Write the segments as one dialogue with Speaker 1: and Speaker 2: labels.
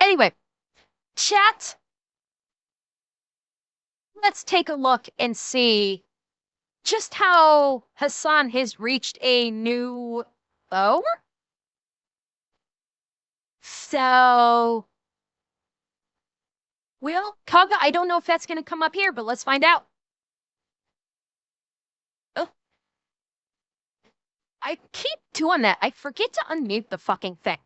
Speaker 1: Anyway, chat, let's take a look and see just how Hasan has reached a new low. So, well, Kaga, I don't know if that's going to come up here, but let's find out. Oh, I keep doing that. I forget to unmute the fucking thing.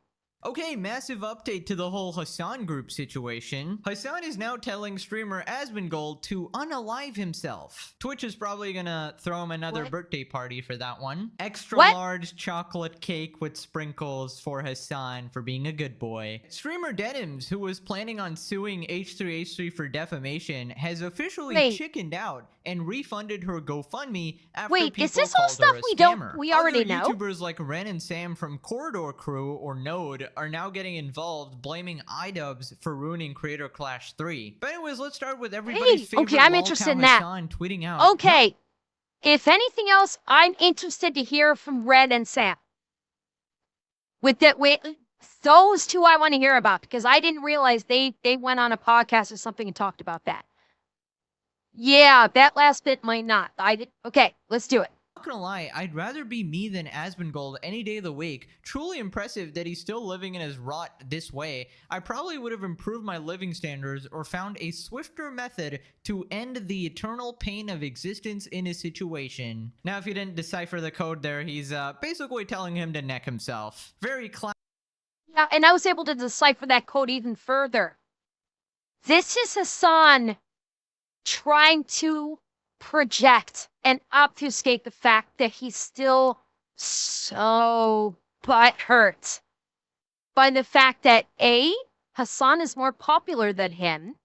Speaker 2: Okay, massive update to the whole Hasan group situation. Hasan is now telling streamer Asmongold to unalive himself. Twitch is probably gonna throw him another birthday party for that one. Extra large chocolate cake with sprinkles for Hasan for being a good boy. Streamer Denims, who was planning on suing H3H3 for defamation, has officially chickened out and refunded her GoFundMe after people
Speaker 1: is this all
Speaker 2: called her a scammer.
Speaker 1: we already know?
Speaker 2: YouTubers like Ren and Sam from Corridor Crew or Node are now getting involved, blaming Idubbbz for ruining Creator Clash 3. But anyways, let's start with everybody's favorite
Speaker 1: I'm interested in that.
Speaker 2: Hasan tweeting out.
Speaker 1: Okay, if anything else, I'm interested to hear from Red and Sam. With those two I want to hear about, because I didn't realize they went on a podcast or something and talked about that. Yeah, that last bit might not. Okay, let's do it.
Speaker 2: Not gonna lie, I'd rather be me than Asmongold any day of the week. Truly impressive that he's still living in his rot this way. I probably would have improved my living standards or found a swifter method to end the eternal pain of existence in his situation. Now, if you didn't decipher the code there, he's basically telling him to neck himself. Very
Speaker 1: Yeah, and I was able to decipher that code even further. This is Hasan trying to project and obfuscate the fact that he's still so butthurt by the fact that A, Hasan is more popular than him,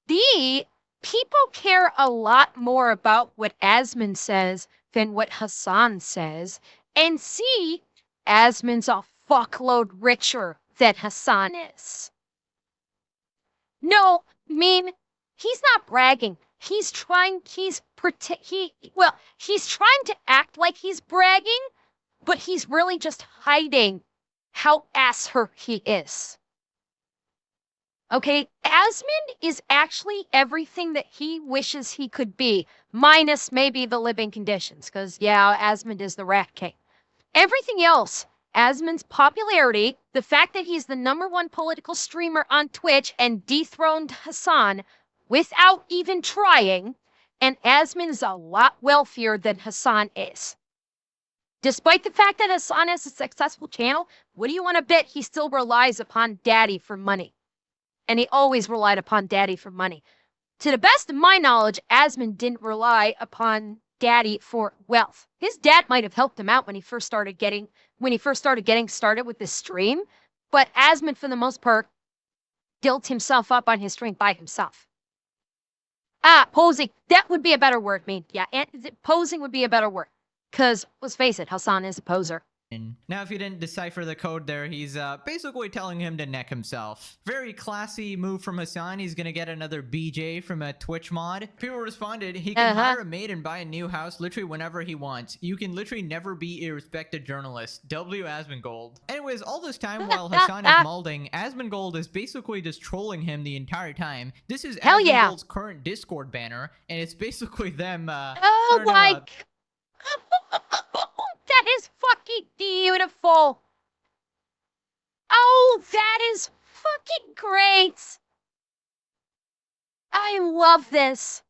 Speaker 1: B, people care a lot more about what Asmon says than what Hasan says, and C, Asmon's a fuckload richer than Hasan is. No, I mean, he's not bragging. He's trying to act like he's bragging, but he's really just hiding how ass-hurt he is. Okay, Asmon is actually everything that he wishes he could be, minus maybe the living conditions, because, yeah, Asmon is the rat king. Everything else, Asmon's popularity, the fact that he's the #1 political streamer on Twitch and dethroned Hasan without even trying, and Asmon is a lot wealthier than Hasan is. Despite the fact that Hasan has a successful channel, what do you want to bet he still relies upon Daddy for money? And he always relied upon Daddy for money. To the best of my knowledge, Asmon didn't rely upon Daddy for wealth. His dad might have helped him out when he first started getting started with this stream, but Asmon, for the most part, built himself up on his stream by himself. Posing. That would be a better word, yeah, posing would be a better word. Because, let's face it, Hasan is a poser.
Speaker 2: Now, if you didn't decipher the code there, he's basically telling him to neck himself. Very classy move from Hasan. He's gonna get another BJ from a Twitch mod. People responded, he can hire a maid and buy a new house literally whenever he wants. You can literally never be a respected journalist. W. Asmongold. Anyways, all this time while Hasan is molding, Asmongold is basically just trolling him the entire time. This is Asmongold's current Discord banner, and it's basically them,
Speaker 1: oh my... That is fucking beautiful. Oh, that is fucking great. I love this.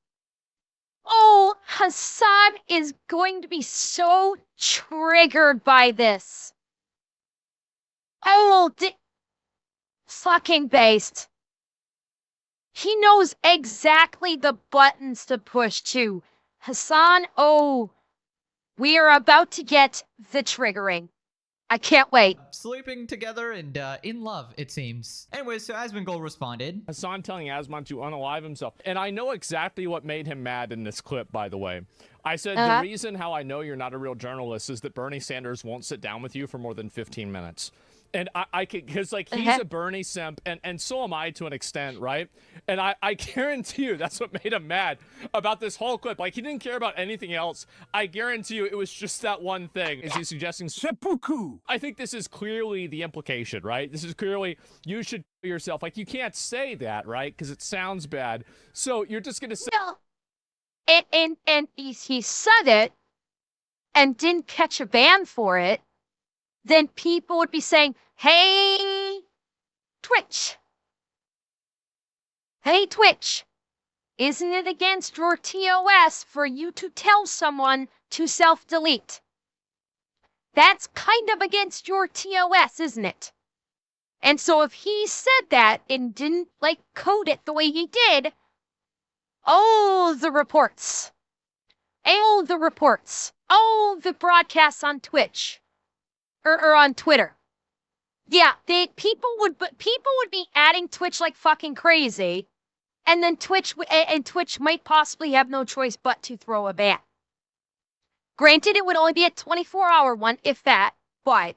Speaker 1: Oh, Hasan is going to be so triggered by this. Oh, fucking based. He knows exactly the buttons to push too. Hasan, oh... We are about to get the triggering. I can't wait.
Speaker 2: Sleeping together and in love, it seems. Anyways, so Asmongold responded.
Speaker 3: Hasan telling Asmon to unalive himself. And I know exactly what made him mad in this clip, by the way. I said the reason how I know you're not a real journalist is that Bernie Sanders won't sit down with you for more than 15 minutes. And I can, because like he's a Bernie simp, and so am I to an extent, right? And I guarantee you that's what made him mad about this whole clip. Like he didn't care about anything else. I guarantee you it was just that one thing. Is he suggesting seppuku? I think this is clearly the implication, right? This is clearly you should kill yourself. Like you can't say that, right? Because it sounds bad. So you're just gonna say.
Speaker 1: Well, and he said it and didn't catch a ban for it. Then people would be saying, hey, Twitch. Hey, Twitch. Isn't it against your TOS for you to tell someone to self-delete? That's kind of against your TOS, isn't it? And so if he said that and didn't, like, code it the way he did, oh, the reports. Oh, the reports. Oh, the broadcasts on Twitch. Or on Twitter. Yeah, people would be adding Twitch like fucking crazy, and then Twitch might possibly have no choice but to throw a ban. Granted, it would only be a 24-hour one, if that, but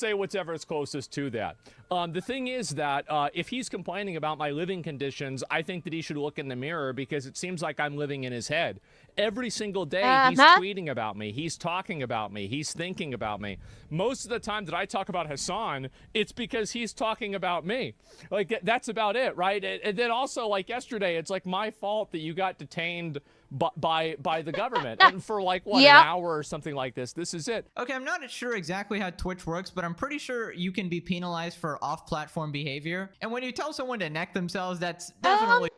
Speaker 3: Say whatever is closest to that. The thing is that if he's complaining about my living conditions, I think that he should look in the mirror because it seems like I'm living in his head. Every single day he's tweeting about me, he's talking about me, he's thinking about me. Most of the time that I talk about Hasan, it's because he's talking about me. Like that's about it, right? And then also like yesterday, it's like my fault that you got detained by the government and for like what, an hour or something like this. This is it.
Speaker 2: Okay, I'm not sure exactly how Twitch works, but I'm pretty sure you can be penalized for off-platform behavior. And when you tell someone to neck themselves, that's definitely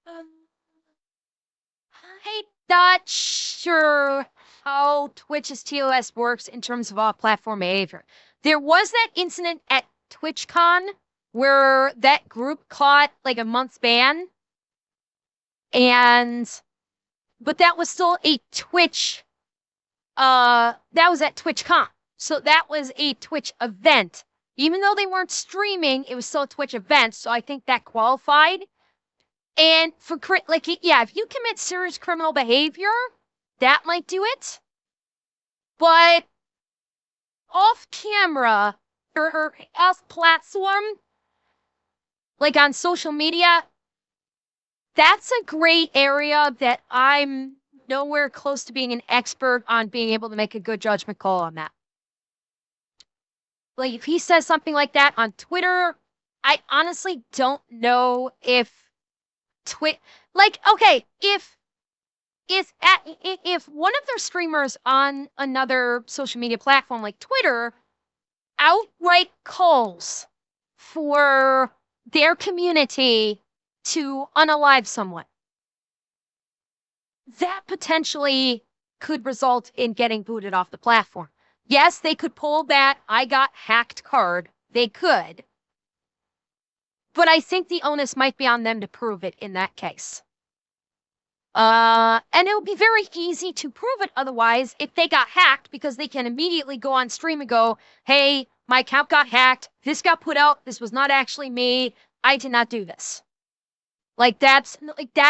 Speaker 1: I'm not sure how Twitch's TOS works in terms of off-platform behavior. There was that incident at TwitchCon where that group caught like a month's ban. But that was still a Twitch, that was at TwitchCon. So that was a Twitch event. Even though they weren't streaming, it was still a Twitch event. So I think that qualified. And for, like, yeah, if you commit serious criminal behavior, that might do it. But off camera or off platform, like on social media, that's a gray area that I'm nowhere close to being an expert on being able to make a good judgment call on that. Like, if he says something like that on Twitter, I honestly don't know if like, okay, if one of their streamers on another social media platform like Twitter outright calls for their community to unalive someone, that potentially could result in getting booted off the platform. Yes, they could pull that I got hacked card. They could. But I think the onus might be on them to prove it in that case. And it would be very easy to prove it otherwise if they got hacked, because they can immediately go on stream and go, hey, my account got hacked. This got put out. This was not actually me. I did not do this. Like that's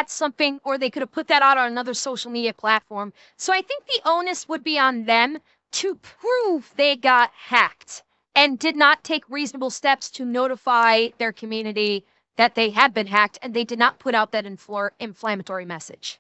Speaker 1: something, or they could have put that out on another social media platform. So I think the onus would be on them to prove they got hacked and did not take reasonable steps to notify their community that they had been hacked, and they did not put out that inflammatory message.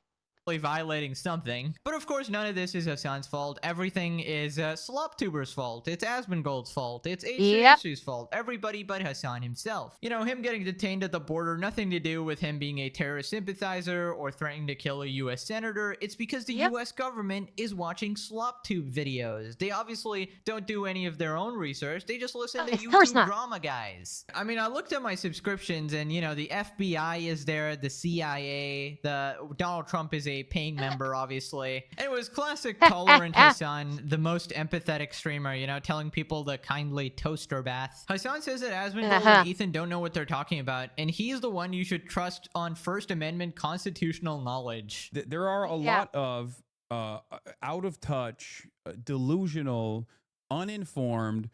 Speaker 2: Violating something. But of course, none of this is Hasan's fault. Everything is SlopTuber's fault. It's Asmongold's fault. It's H3H's fault. Everybody but Hasan himself. You know, him getting detained at the border, nothing to do with him being a terrorist sympathizer or threatening to kill a US senator. It's because the US government is watching SlopTube videos. They obviously don't do any of their own research. They just listen to YouTube drama guys. I mean, I looked at my subscriptions and, you know, the FBI is there, the CIA, Donald Trump is a paying member, obviously. And it was classic tolerant Hasan, the most empathetic streamer, you know, telling people to kindly toaster bath. Hasan says that Asmongold and Ethan don't know what they're talking about, and he's the one you should trust on First Amendment constitutional knowledge.
Speaker 4: There are a lot of out of touch, delusional, uninformed,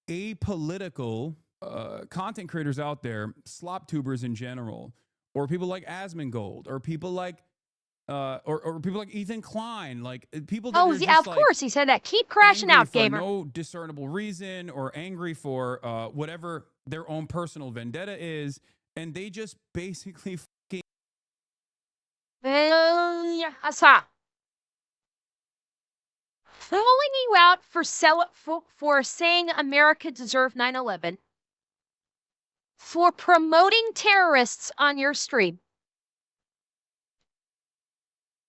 Speaker 4: apolitical content creators out there, SlopTubers in general, or people like Asmongold, or people like or people like Ethan Klein, like people that
Speaker 1: Oh,
Speaker 4: are
Speaker 1: yeah,
Speaker 4: just
Speaker 1: of course. He said that. Keep crashing
Speaker 4: angry
Speaker 1: out,
Speaker 4: for
Speaker 1: gamer.
Speaker 4: no discernible reason, or angry for whatever their own personal vendetta is, and they just basically fucking
Speaker 1: Hasan. Calling you out for saying America deserved 9/11, for promoting terrorists on your stream,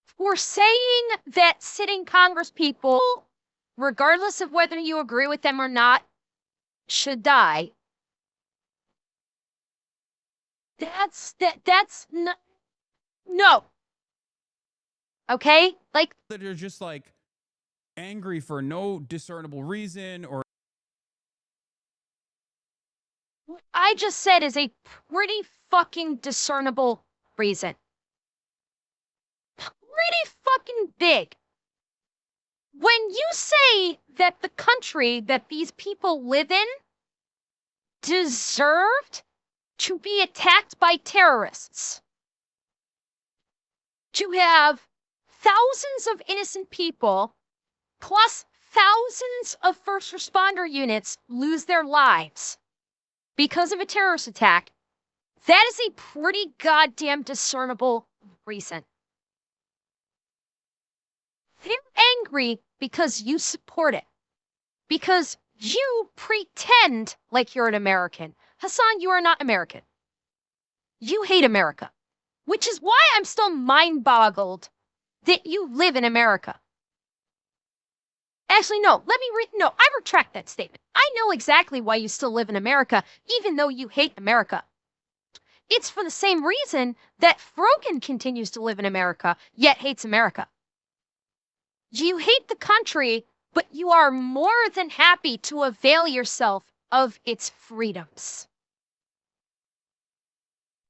Speaker 1: for saying that sitting Congress people, regardless of whether you agree with them or not, should die. That's no. Okay? Like,
Speaker 4: that are just like angry for no discernible reason, or
Speaker 1: what I just said is a pretty fucking discernible reason. Pretty fucking big. When you say that the country that these people live in deserved to be attacked by terrorists, to have thousands of innocent people plus thousands of first responder units lose their lives because of a terrorist attack, that is a pretty goddamn discernible reason. They're angry because you support it. Because you pretend like you're an American. Hasan, you are not American. You hate America. Which is why I'm still mind-boggled that you live in America. Actually, no, I retract that statement. I know exactly why you still live in America, even though you hate America. It's for the same reason that Frogan continues to live in America, yet hates America. You hate the country, but you are more than happy to avail yourself of its freedoms.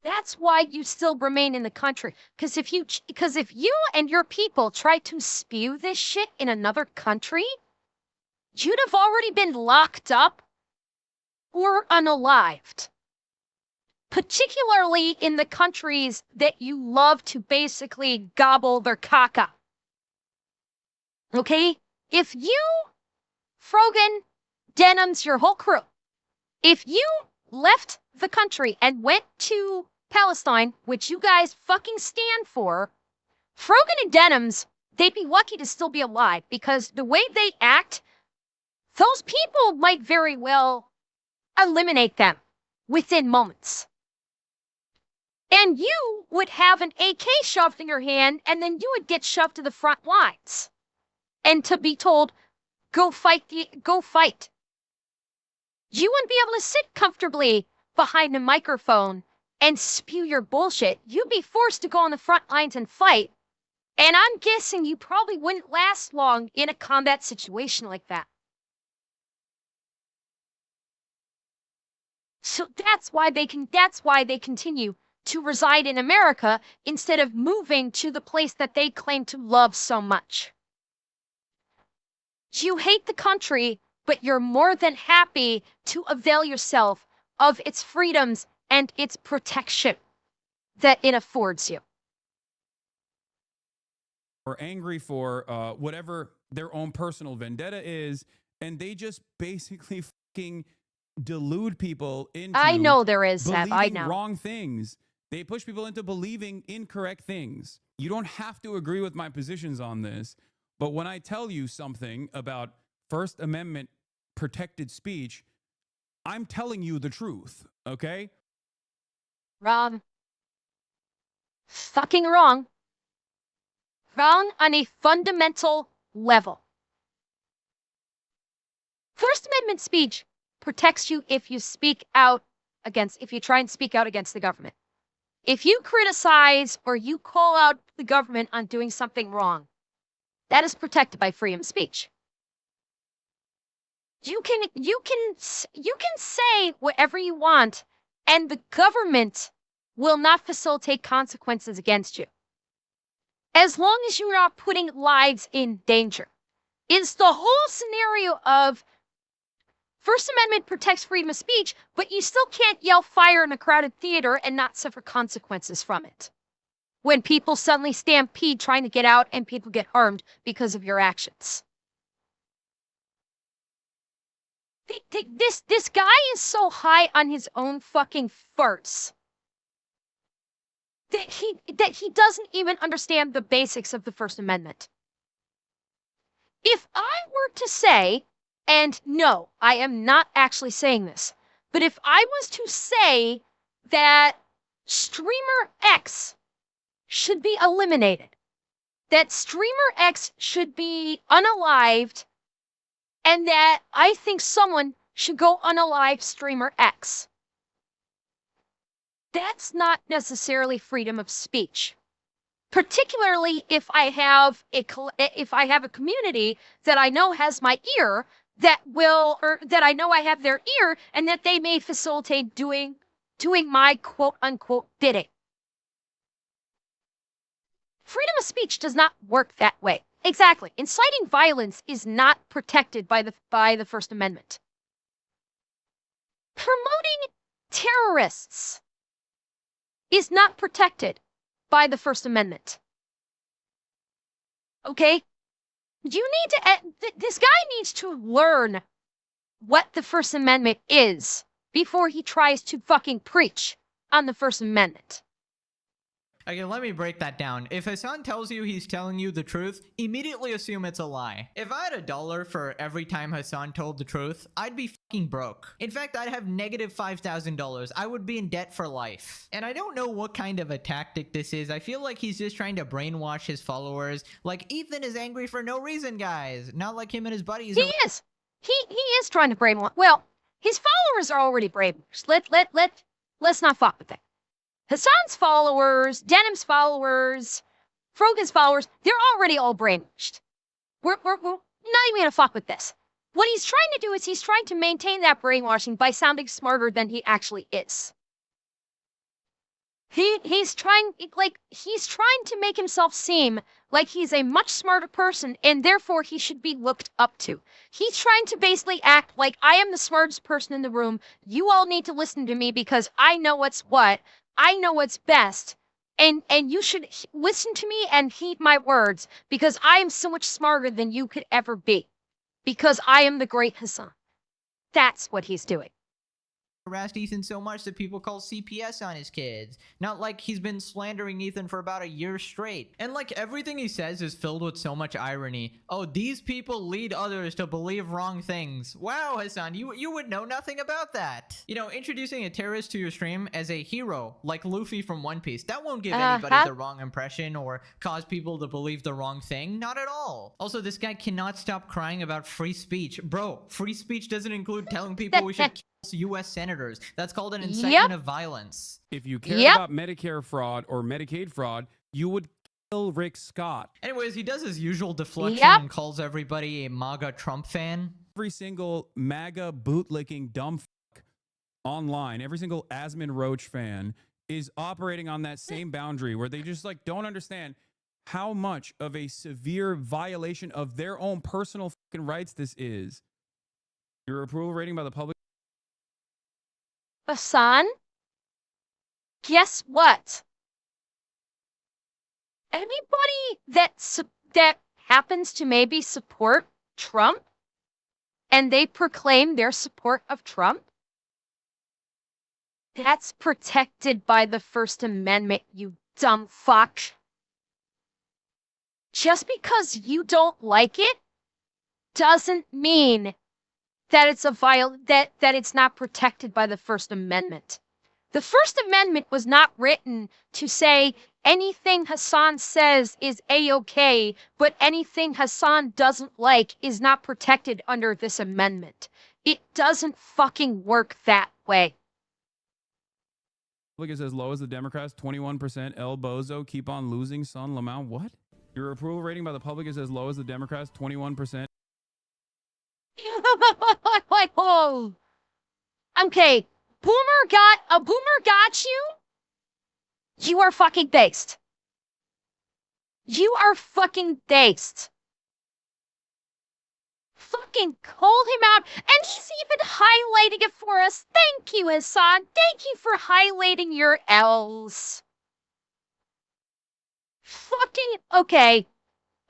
Speaker 1: That's why you still remain in the country. Because if you and your people try to spew this shit in another country, you'd have already been locked up or unalived. Particularly in the countries that you love to basically gobble their caca. Okay? If you, Frogan, Denims, your whole crew, if you left the country and went to Palestine, which you guys fucking stand for, Frogan and Denims, they'd be lucky to still be alive because the way they act, those people might very well eliminate them within moments. And you would have an AK shoved in your hand, and then you would get shoved to the front lines. And to be told, go fight. You wouldn't be able to sit comfortably behind a microphone and spew your bullshit. You'd be forced to go on the front lines and fight. And I'm guessing you probably wouldn't last long in a combat situation like that. So that's why they continue to reside in America instead of moving to the place that they claim to love so much. You hate the country, but you're more than happy to avail yourself of its freedoms and its protection that it affords you.
Speaker 4: or angry for whatever their own personal vendetta is, and they just basically fucking delude people into
Speaker 1: I know there is, Seb. I know.
Speaker 4: wrong things. They push people into believing incorrect things. You don't have to agree with my positions on this, but when I tell you something about First Amendment protected speech, I'm telling you the truth, okay?
Speaker 1: Wrong. Fucking wrong. Wrong on a fundamental level. First Amendment speech protects you if you try and speak out against the government. If you criticize or you call out the government on doing something wrong, that is protected by freedom of speech. You can say whatever you want, and the government will not facilitate consequences against you. As long as you're not putting lives in danger. It's the whole scenario of First Amendment protects freedom of speech, but you still can't yell fire in a crowded theater and not suffer consequences from it. when people suddenly stampede trying to get out and people get harmed because of your actions. This guy is so high on his own fucking farts that he doesn't even understand the basics of the First Amendment. If I were to say, and no, I am not actually saying this, but if I was to say that Streamer X should be eliminated, that Streamer X should be unalived, and that I think someone should go unalive Streamer X, that's not necessarily freedom of speech. Particularly if I have a community that I know has my ear, that I know I have their ear, and that they may facilitate doing my quote unquote bidding. Freedom of speech does not work that way. Exactly. Inciting violence is not protected by the First Amendment. Promoting terrorists is not protected by the First Amendment. Okay? You need to, this guy needs to learn what the First Amendment is before he tries to fucking preach on the First Amendment.
Speaker 2: Okay, let me break that down. If Hasan tells you he's telling you the truth, immediately assume it's a lie. If I had $1 for every time Hasan told the truth, I'd be fucking broke. In fact, I'd have negative $5,000. I would be in debt for life. And I don't know what kind of a tactic this is. I feel like he's just trying to brainwash his followers. Like, Ethan is angry for no reason, guys. Not like him and his buddies.
Speaker 1: He is. He is trying to brainwash. Well, his followers are already brainwashed. Let's not fuck with that. Hasan's followers, Denims followers, Frogan's followers, they're already all brainwashed. We're not even gonna fuck with this. What he's trying to do is he's trying to maintain that brainwashing by sounding smarter than he actually is. He's trying to make himself seem like he's a much smarter person and therefore he should be looked up to. He's trying to basically act like I am the smartest person in the room. You all need to listen to me because I know what's what. I know what's best, and you should listen to me and heed my words, because I am so much smarter than you could ever be, because I am the great Hasan. That's what he's doing.
Speaker 2: Harassed Ethan so much that people call CPS on his kids. Not like he's been slandering Ethan for about a year straight. And like everything he says is filled with so much irony. Oh, these people lead others to believe wrong things. Wow, Hasan, you would know nothing about that. You know, introducing a terrorist to your stream as a hero, like Luffy from One Piece, that won't give anybody the wrong impression or cause people to believe the wrong thing. Not at all. Also, this guy cannot stop crying about free speech. Bro, free speech doesn't include telling people we should U.S. senators. That's called an incitement of violence.
Speaker 4: If you care about Medicare fraud or Medicaid fraud, you would kill Rick Scott.
Speaker 2: Anyways, he does his usual deflection and calls everybody a MAGA Trump fan.
Speaker 4: Every single MAGA bootlicking dumb fuck online, every single Asmon Roach fan is operating on that same boundary where they just like don't understand how much of a severe violation of their own personal fucking rights this is. Your approval rating by the public.
Speaker 1: Hasan, guess what? Anybody that happens to maybe support Trump and they proclaim their support of Trump, that's protected by the First Amendment, you dumb fuck. Just because you don't like it doesn't mean that it's that it's not protected by the First Amendment. The First Amendment was not written to say anything Hasan says is a-okay, but anything Hasan doesn't like is not protected under this amendment. It doesn't fucking work that way.
Speaker 4: Look, it's as low as the Democrats, 21%. El Bozo, keep on losing, son. Lamau, what? Your approval rating by the public is as low as the Democrats, 21%.
Speaker 1: Okay, Boomer got you. You are fucking based. You are fucking based. Fucking call him out, and he's even highlighting it for us. Thank you, Hasan. Thank you for highlighting your L's. fucking okay.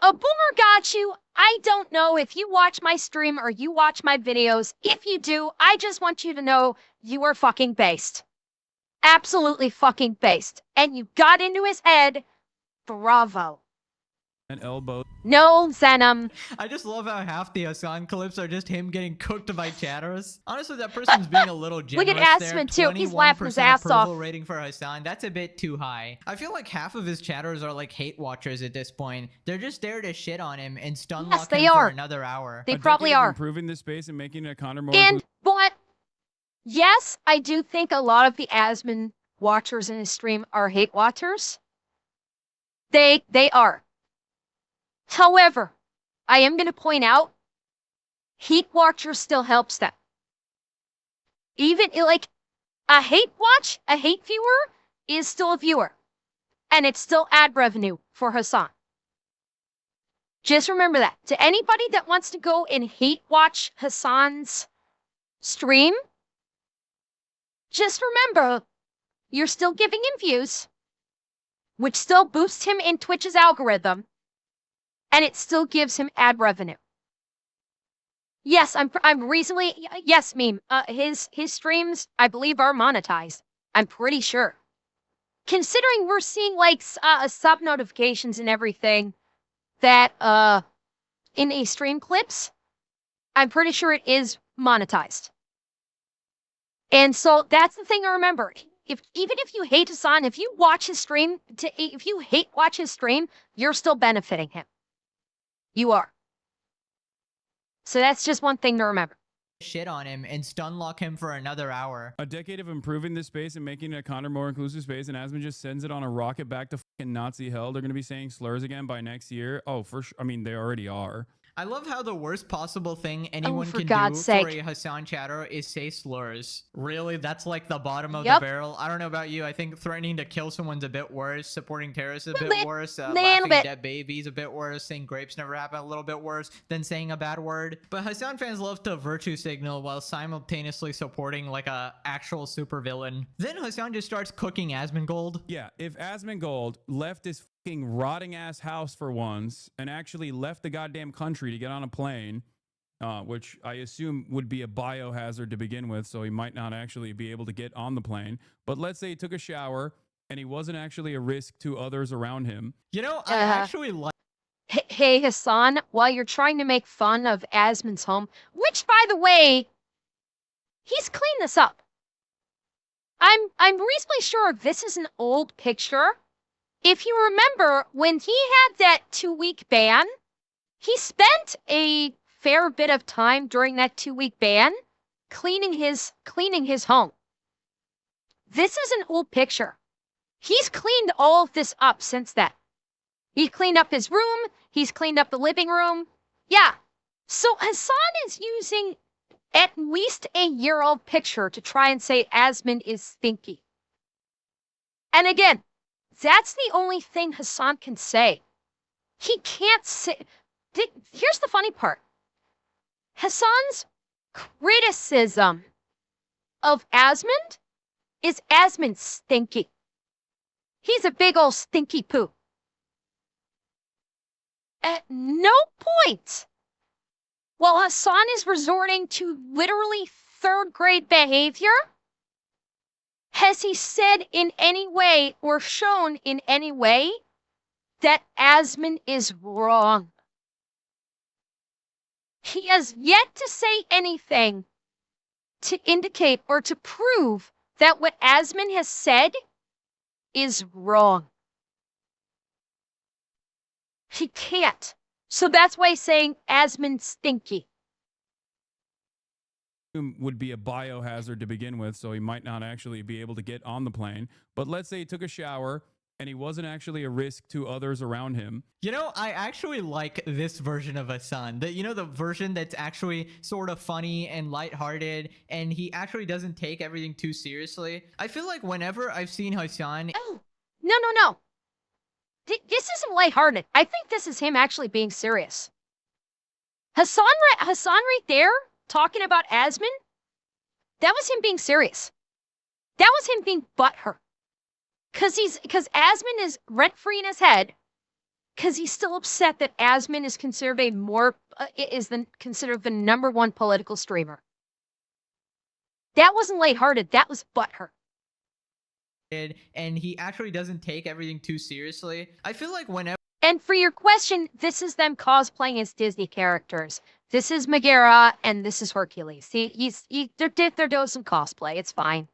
Speaker 1: A boomer got you. I don't know if you watch my stream or you watch my videos. If you do, I just want you to know you are fucking based. Absolutely fucking based. And you got into his head. Bravo.
Speaker 4: And elbow.
Speaker 1: No, Zenom.
Speaker 2: I just love how half the Hasan clips are just him getting cooked by chatters. Honestly, that person's being a little generous.
Speaker 1: Look at Asman too. He's laughing his ass off.
Speaker 2: Rating for Hasan. That's a bit too high. I feel like half of his chatters are like hate watchers at this point. They're just there to shit on him and stun lock him for another hour.
Speaker 1: They probably are.
Speaker 4: Improving this space and making it a Connor more.
Speaker 1: But yes, I do think a lot of the Asman watchers in his stream are hate watchers. They are. However, I am going to point out, hate watcher still helps them. Even like a hate watch, a hate viewer is still a viewer, and it's still ad revenue for Hasan. Just remember that. To anybody that wants to go and hate watch Hasan's stream, just remember, you're still giving him views, which still boosts him in Twitch's algorithm. And it still gives him ad revenue. Yes, I'm recently, yes, meme. His streams, I believe, are monetized. I'm pretty sure. Considering we're seeing like sub notifications and everything that in a stream clips, I'm pretty sure it is monetized. And so that's the thing to remember. Even if you hate Hasan, if you watch his stream, if you hate watch his stream, you're still benefiting him. You are. So that's just one thing to remember.
Speaker 2: Shit on him and stun lock him for another hour.
Speaker 4: A decade of improving this space and making it a Connor more inclusive space, and Asman just sends it on a rocket back to fucking Nazi hell. They're going to be saying slurs again by next year. Oh, for sure. I mean, they already are.
Speaker 2: I love how the worst possible thing anyone can do for a Hasan chatter is say slurs. Really? That's like the bottom of the barrel? I don't know about you. I think threatening to kill someone's a bit worse. Supporting terrorists a bit worse. Laughing at dead babies a bit worse. Saying grapes never happen a little bit worse than saying a bad word. But Hasan fans love to virtue signal while simultaneously supporting like a actual supervillain. Then Hasan just starts cooking Asmongold.
Speaker 4: Yeah, if Asmongold left his fucking rotting ass house for once and actually left the goddamn country to get on a plane, which I assume would be a biohazard to begin with, so he might not actually be able to get on the plane. But let's say he took a shower and he wasn't actually a risk to others around him.
Speaker 2: You know, I actually like...
Speaker 1: Hey, Hasan, while you're trying to make fun of Asman's home, which, by the way, he's cleaned this up. I'm reasonably sure this is an old picture. If you remember, when he had that 2-week ban, he spent a fair bit of time during that 2-week ban cleaning his home. This is an old picture. He's cleaned all of this up since then. He cleaned up his room. He's cleaned up the living room. Yeah. So Hasan is using at least a year-old picture to try and say Asman is stinky. And again, that's the only thing Hasan can say. He can't say... Here's the funny part. Hasan's criticism of Asman is Asman stinky. He's a big old stinky poo. At no point, while Hasan is resorting to literally third-grade behavior, has he said in any way or shown in any way that Asman is wrong. He has yet to say anything to indicate or to prove that what Asman has said is wrong. He can't. So that's why he's saying Asman stinky.
Speaker 4: Would be a biohazard to begin with, so he might not actually be able to get on the plane. But let's say he took a shower and he wasn't actually a risk to others around him.
Speaker 2: You know, I actually like this version of Hasan. The version that's actually sort of funny and lighthearted, and he actually doesn't take everything too seriously. I feel like whenever I've seen Hasan...
Speaker 1: Oh, no. This isn't lighthearted. I think this is him actually being serious. Hasan right there, talking about Asman, that was him being serious. That was him being butthurt. Because Asman is rent-free in his head, because he's still upset that Asmon is considered considered the #1 political streamer. That wasn't lighthearted. That was butthurt.
Speaker 2: And he actually doesn't take everything too seriously. I feel like whenever
Speaker 1: And for your question, this is them cosplaying as Disney characters. This is Megara and this is Hercules. They're doing some cosplay. It's fine.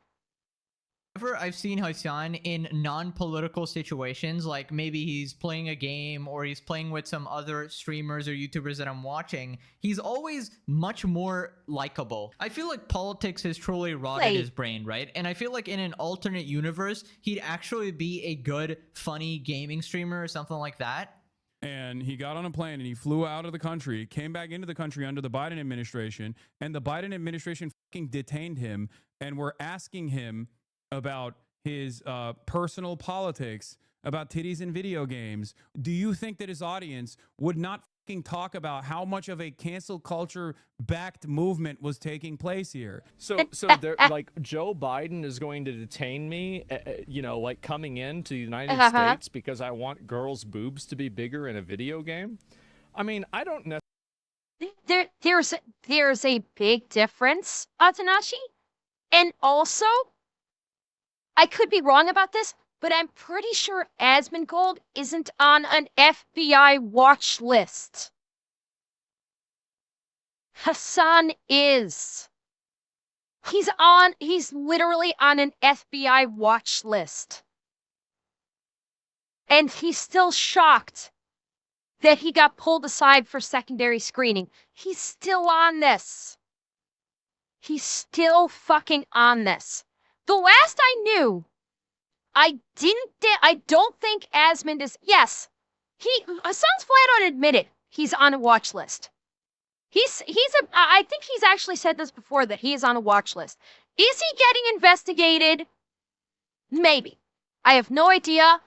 Speaker 2: I've seen Hasan in non-political situations, like maybe he's playing a game or he's playing with some other streamers or YouTubers that I'm watching, he's always much more likable. I feel like politics has truly rotted his brain, right? And I feel like in an alternate universe, he'd actually be a good, funny gaming streamer or something like that.
Speaker 4: And he got on a plane and he flew out of the country, came back into the country under the Biden administration, and the Biden administration fucking detained him and were asking him about his personal politics, about titties in video games. Do you think that his audience would not fucking talk about how much of a cancel culture backed movement was taking place here?
Speaker 3: So they're like, Joe Biden is going to detain me, you know, like coming into the United States because I want girls' boobs to be bigger in a video game? I mean, I don't know.
Speaker 1: There's a big difference, Atanashi. And also, I could be wrong about this, but I'm pretty sure Asmongold isn't on an FBI watch list. Hasan is. He's literally on an FBI watch list. And he's still shocked that he got pulled aside for secondary screening. He's still on this. He's still fucking on this. The last I knew, I don't think Asmon is. Yes, Hasan's flat out admitted he's on a watch list. I think he's actually said this before, that he is on a watch list. Is he getting investigated? Maybe. I have no idea.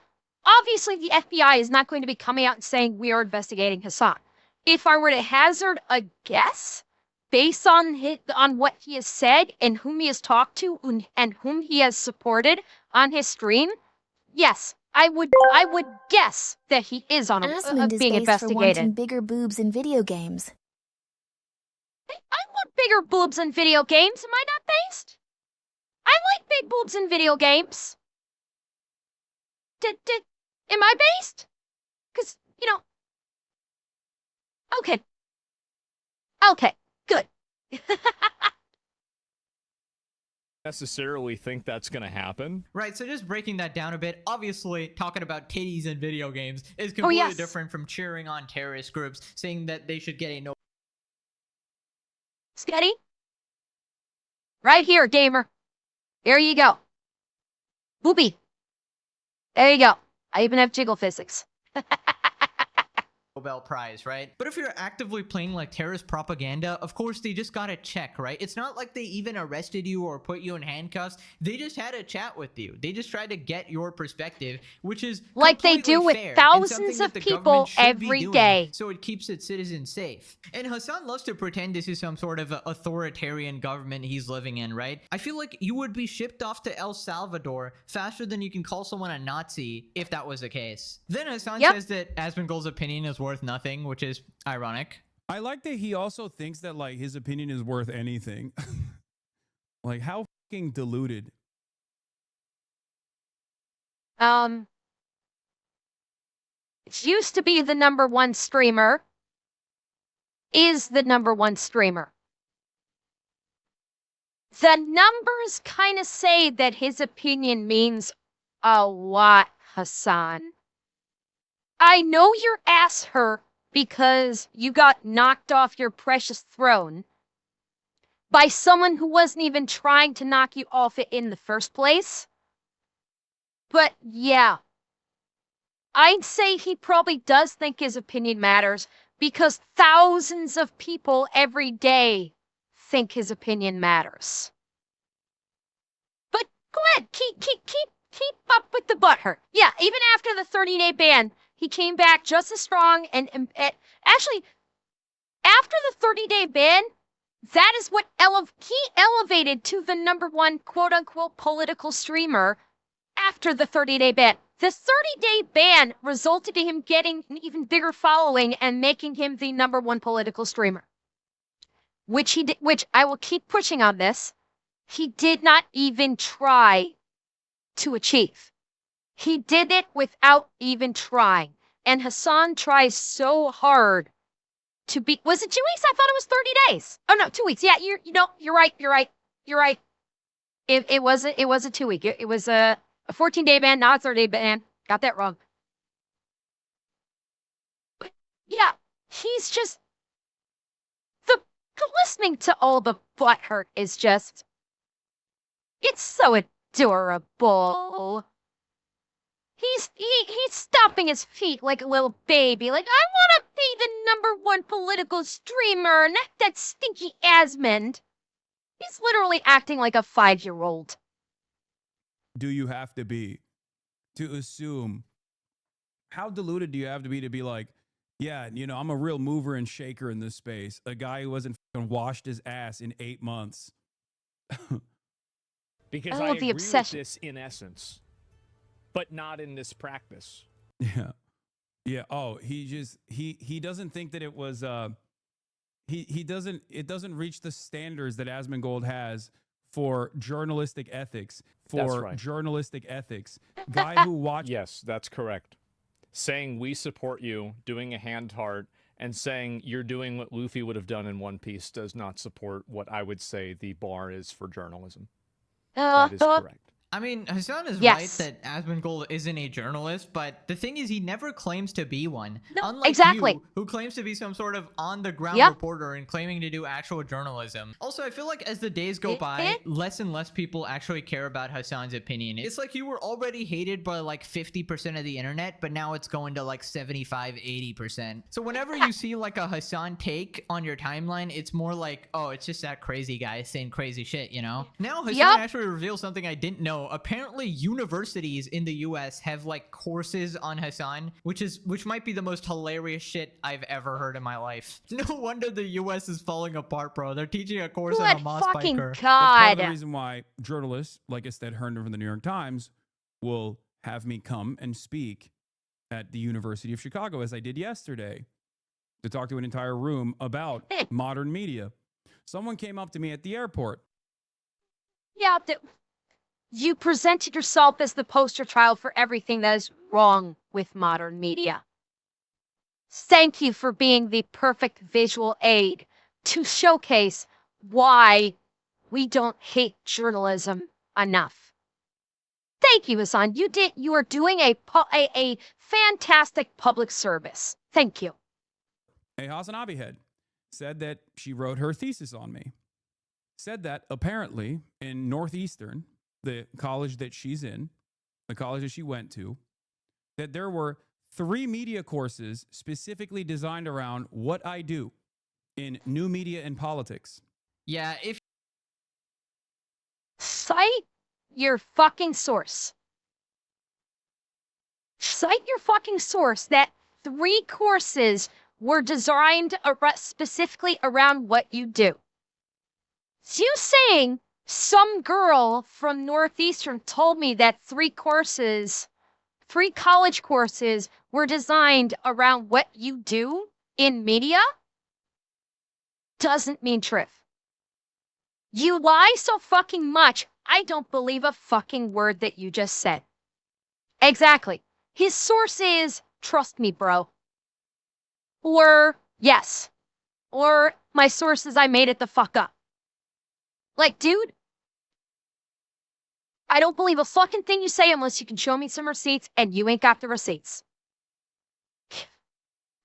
Speaker 1: Obviously, the FBI is not going to be coming out and saying we are investigating Hasan. If I were to hazard a guess, based on what he has said and whom he has talked to and whom he has supported on his stream, yes, I would guess that he is on being investigated.
Speaker 5: For wanting bigger boobs in video games.
Speaker 1: I want bigger boobs in video games. Am I not based? I like big boobs in video games. Am I based? Because, you know. Okay. Good.
Speaker 3: Necessarily think that's going to happen.
Speaker 2: Right, so just breaking that down a bit, obviously talking about titties in video games is completely different from cheering on terrorist groups, saying that they should get a no.
Speaker 1: Steady. Right here, gamer. There you go. Boopy. There you go. I even have jiggle physics.
Speaker 2: Nobel Prize, right? But if you're actively playing like terrorist propaganda, of course they just got a check, right? It's not like they even arrested you or put you in handcuffs. They just had a chat with you. They just tried to get your perspective, which is
Speaker 1: like they do with thousands of people every day.
Speaker 2: So it keeps its citizens safe. And Hasan loves to pretend this is some sort of authoritarian government he's living in, right? I feel like you would be shipped off to El Salvador faster than you can call someone a Nazi if that was the case. Then Hasan says that Asmongold's opinion is worth nothing, which is ironic.
Speaker 4: I like that he also thinks that like his opinion is worth anything. Like how fucking deluded.
Speaker 1: It used to be the #1 streamer. Is the #1 streamer. The numbers kind of say that his opinion means a lot, Hasan. I know your ass hurt because you got knocked off your precious throne by someone who wasn't even trying to knock you off it in the first place. But yeah, I'd say he probably does think his opinion matters because thousands of people every day think his opinion matters. But go ahead, keep up with the butthurt. Yeah, even after the 30-day ban, he came back just as strong, and actually, after the 30-day ban, that is what he elevated to the #1 quote-unquote political streamer after the 30-day ban. The 30-day ban resulted in him getting an even bigger following and making him the #1 political streamer. Which I will keep pushing on this. He did not even try to achieve. He did it without even trying. And Hasan tries so hard to be. Was it 2 weeks? I thought it was 30 days. Oh no, 2 weeks. Yeah, you're right. It was a 2 week. It was a 14-day ban, not a 30-day ban. Got that wrong. But yeah, he's just listening to all the butthurt is just, it's so adorable. He's stomping his feet like a little baby, like, I want to be the #1 political streamer, not that stinky Asmond. He's literally acting like a 5-year-old.
Speaker 4: Do you have to be to assume? How deluded do you have to be like, yeah, you know, I'm a real mover and shaker in this space. A guy who hasn't fucking washed his ass in 8 months.
Speaker 3: Because I agree with this in essence, but not in this practice.
Speaker 4: Yeah. Yeah. Oh, he doesn't think that it was it doesn't reach the standards that Asmongold has for journalistic ethics. Journalistic ethics. Guy who watched.
Speaker 3: Yes, that's correct. Saying we support you, doing a hand heart, and saying you're doing what Luffy would have done in One Piece does not support what I would say the bar is for journalism. That is correct.
Speaker 2: I mean, Hasan is
Speaker 1: Yes.
Speaker 2: right that Asmongold isn't a journalist, but the thing is he never claims to be one.
Speaker 1: No,
Speaker 2: Unlike
Speaker 1: exactly.
Speaker 2: you, who claims to be some sort of on-the-ground
Speaker 1: Yep.
Speaker 2: reporter and claiming to do actual journalism. Also, I feel like as the days go by, less and less people actually care about Hasan's opinion. It's like you were already hated by like 50% of the internet, but now it's going to like 75, 80%. So whenever you see like a Hasan take on your timeline, it's more like, oh, it's just that crazy guy saying crazy shit, you know? Now Hasan
Speaker 1: Yep.
Speaker 2: actually reveals something I didn't know. Apparently universities in the US have like courses on Hasan, which might be the most hilarious shit I've ever heard in my life. No wonder the US is falling apart, bro. They're teaching a course on
Speaker 1: Good
Speaker 2: Hamas
Speaker 1: fucking
Speaker 2: biker.
Speaker 4: That's part of the
Speaker 1: God.
Speaker 4: reason why journalists like Estelle Herndon from the New York Times will have me come and speak at the University of Chicago, as I did yesterday, to talk to an entire room about modern media. Someone came up to me at the airport.
Speaker 1: Yeah, you presented yourself as the poster child for everything that is wrong with modern media. Thank you for being the perfect visual aid to showcase why we don't hate journalism enough. Thank you, Hasan. You are doing a fantastic public service. Thank you.
Speaker 4: A Hasan Abihed said that she wrote her thesis on me. Said that apparently in Northeastern, the college that she's in, the college that she went to, that there were 3 media courses specifically designed around what I do in new media and politics.
Speaker 2: Yeah, if
Speaker 1: Cite your fucking source. Cite your fucking source that 3 courses were designed specifically around what you do. It's you saying some girl from Northeastern told me that 3 college courses were designed around what you do in media doesn't mean truth. You lie so fucking much, I don't believe a fucking word that you just said. Exactly. His source is, trust me, bro. Or, yes. Or, my source is, I made it the fuck up. Like, dude, I don't believe a fucking thing you say unless you can show me some receipts, and you ain't got the receipts.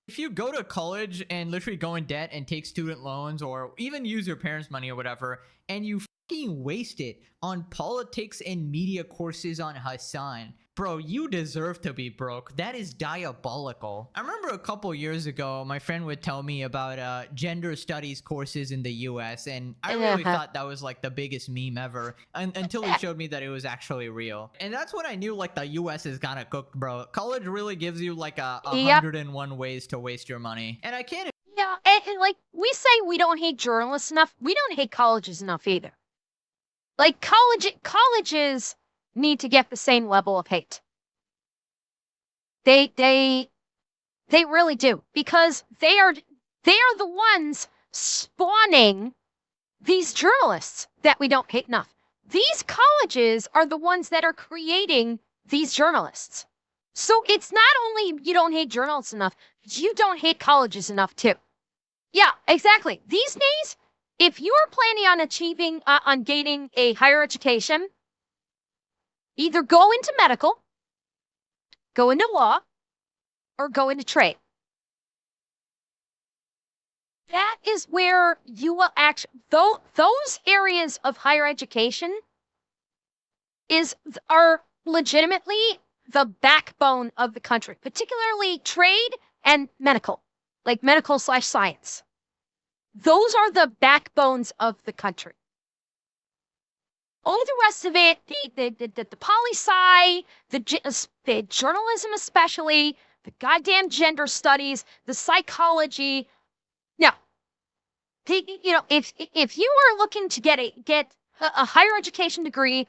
Speaker 2: If you go to college and literally go in debt and take student loans or even use your parents' money or whatever, and you fucking waste it on politics and media courses on Hasan, bro, you deserve to be broke. That is diabolical. I remember a couple years ago, my friend would tell me about gender studies courses in the US, and I really thought that was like the biggest meme ever until he showed me that it was actually real. And that's when I knew like the US is kinda cooked, bro. College really gives you like a 101 ways to waste your money. And I can't.
Speaker 1: Yeah, and like, we say we don't hate journalists enough. We don't hate colleges enough either. Like, colleges need to get the same level of hate. They really do, because they are the ones spawning these journalists that we don't hate enough. These colleges are the ones that are creating these journalists. So it's not only you don't hate journalists enough, you don't hate colleges enough too. Yeah, exactly. These days, if you are planning on achieving, on gaining a higher education, either go into medical, go into law, or go into trade. That is where you will actually, those areas of higher education are legitimately the backbone of the country, particularly trade and medical, like medical/science. Those are the backbones of the country. All the rest of it, the poli-sci, the journalism especially, the goddamn gender studies, the psychology. No. You know, if you are looking to get a higher education degree,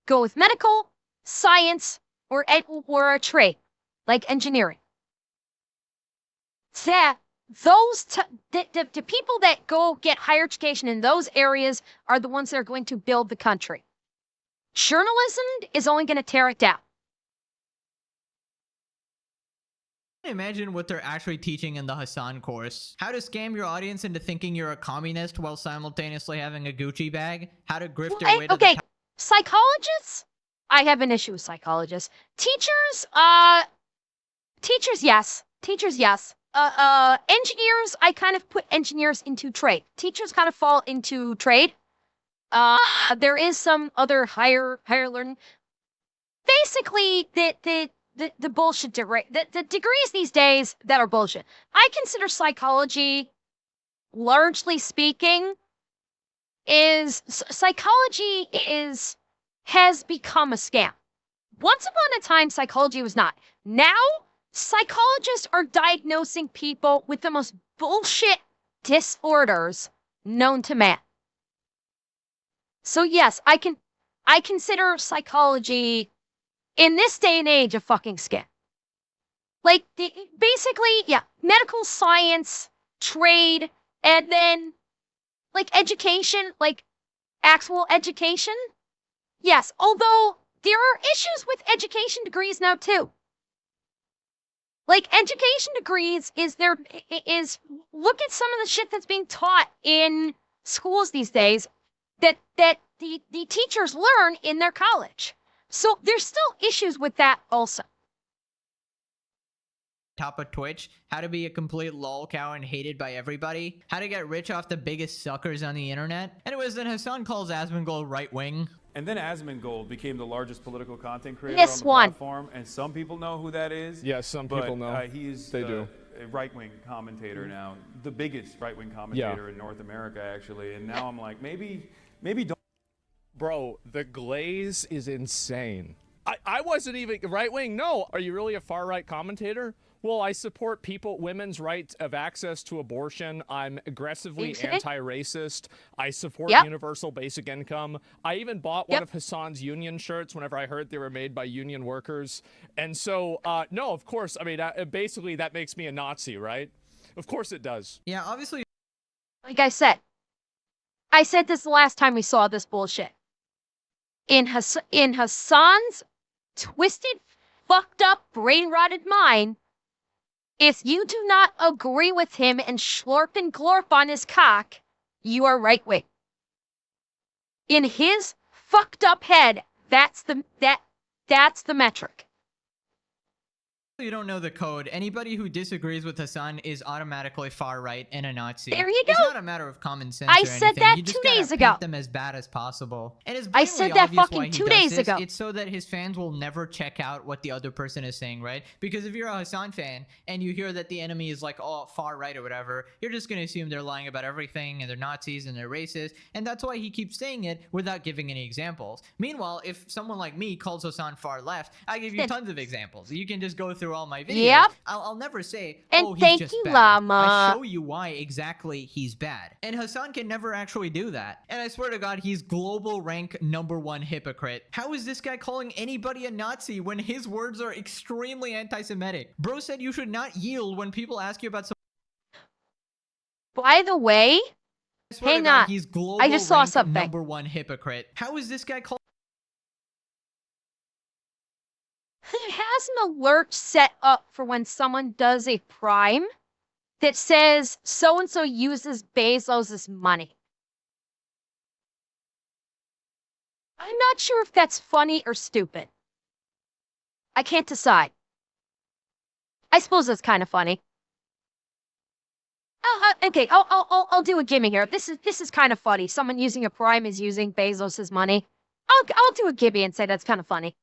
Speaker 1: go with medical, science, or a trade, like engineering. The people that go get higher education in those areas are the ones that are going to build the country. Journalism is only going to tear it down.
Speaker 2: Imagine what they're actually teaching in the Hasan course. How to scam your audience into thinking you're a communist while simultaneously having a Gucci bag. How to grift your way to the
Speaker 1: psychologists? I have an issue with psychologists. Teachers, yes. Teachers, yes. Engineers, I kind of put engineers into trade. Teachers kind of fall into trade. There is some other higher learning. Basically, the bullshit degree, the degrees these days that are bullshit. I consider psychology, largely speaking, psychology has become a scam. Once upon a time, psychology was not. Now, psychologists are diagnosing people with the most bullshit disorders known to man. So yes, I consider psychology in this day and age a fucking scam. Like, basically, yeah, medical science, trade, and then, like, education, like, actual education. Yes, although there are issues with education degrees now, too. Like, education degrees is look at some of the shit that's being taught in schools these days that the teachers learn in their college. So there's still issues with that also.
Speaker 2: Top of Twitch, how to be a complete lol cow and hated by everybody, how to get rich off the biggest suckers on the internet. Anyways, then Hasan calls Asmongold right wing.
Speaker 4: And then Asmongold became the largest political content creator
Speaker 1: This
Speaker 4: on the
Speaker 1: one.
Speaker 4: platform, and some people know who that is.
Speaker 3: Yes, some people know.
Speaker 4: He's
Speaker 3: They do.
Speaker 4: a right-wing commentator now, the biggest right-wing commentator in North America, actually. And now I'm like, maybe don't.
Speaker 3: Bro, the glaze is insane. I wasn't even right-wing. No. Are you really a far-right commentator? Well, I support women's right of access to abortion. I'm aggressively anti-racist. I support universal basic income. I even bought one of Hasan's union shirts whenever I heard they were made by union workers. And so, no, of course, I mean, basically that makes me a Nazi, right? Of course it does.
Speaker 2: Yeah, obviously.
Speaker 1: Like I said this the last time we saw this bullshit. In Hasan's twisted, fucked up, brain-rotted mind, if you do not agree with him and slurp and glorp on his cock, you are right-wing. In his fucked up head, that's the metric.
Speaker 2: You don't know the code. Anybody who disagrees with Hasan is automatically far right and a Nazi.
Speaker 1: There you go.
Speaker 2: It's not a matter of common sense.
Speaker 1: I
Speaker 2: or
Speaker 1: said
Speaker 2: anything.
Speaker 1: that
Speaker 2: You just
Speaker 1: 2
Speaker 2: gotta
Speaker 1: days ago.
Speaker 2: paint them as bad as possible. And it's
Speaker 1: I said that fucking 2 days ago.
Speaker 2: It's so that his fans will never check out what the other person is saying, right? Because if you're a Hasan fan and you hear that the enemy is like, oh, far right or whatever, you're just gonna assume they're lying about everything and they're Nazis and they're racist, and that's why he keeps saying it without giving any examples. Meanwhile, if someone like me calls Hasan far left, I give you tons of examples. You can just go through through all my videos,
Speaker 1: Yep.
Speaker 2: I'll never say,
Speaker 1: And
Speaker 2: oh, he's
Speaker 1: thank
Speaker 2: just
Speaker 1: you,
Speaker 2: bad.
Speaker 1: llama.
Speaker 2: I show you why exactly he's bad. And Hasan can never actually do that. And I swear to God, he's global rank #1 hypocrite. How is this guy calling anybody a Nazi when his words are extremely anti-Semitic? Bro said you should not yield when people ask you about some.
Speaker 1: By the way,
Speaker 2: I swear to
Speaker 1: hang
Speaker 2: God,
Speaker 1: on.
Speaker 2: he's global
Speaker 1: I just saw
Speaker 2: rank
Speaker 1: something.
Speaker 2: #1 hypocrite. How is this guy calling?
Speaker 1: It has an alert set up for when someone does a crime that says so-and-so uses Bezos' money. I'm not sure if that's funny or stupid. I can't decide. I suppose it's kind of funny. Okay, I'll do a gimme here. This is kind of funny. Someone using a prime is using Bezos' money. I'll do a gimme and say that's kind of funny.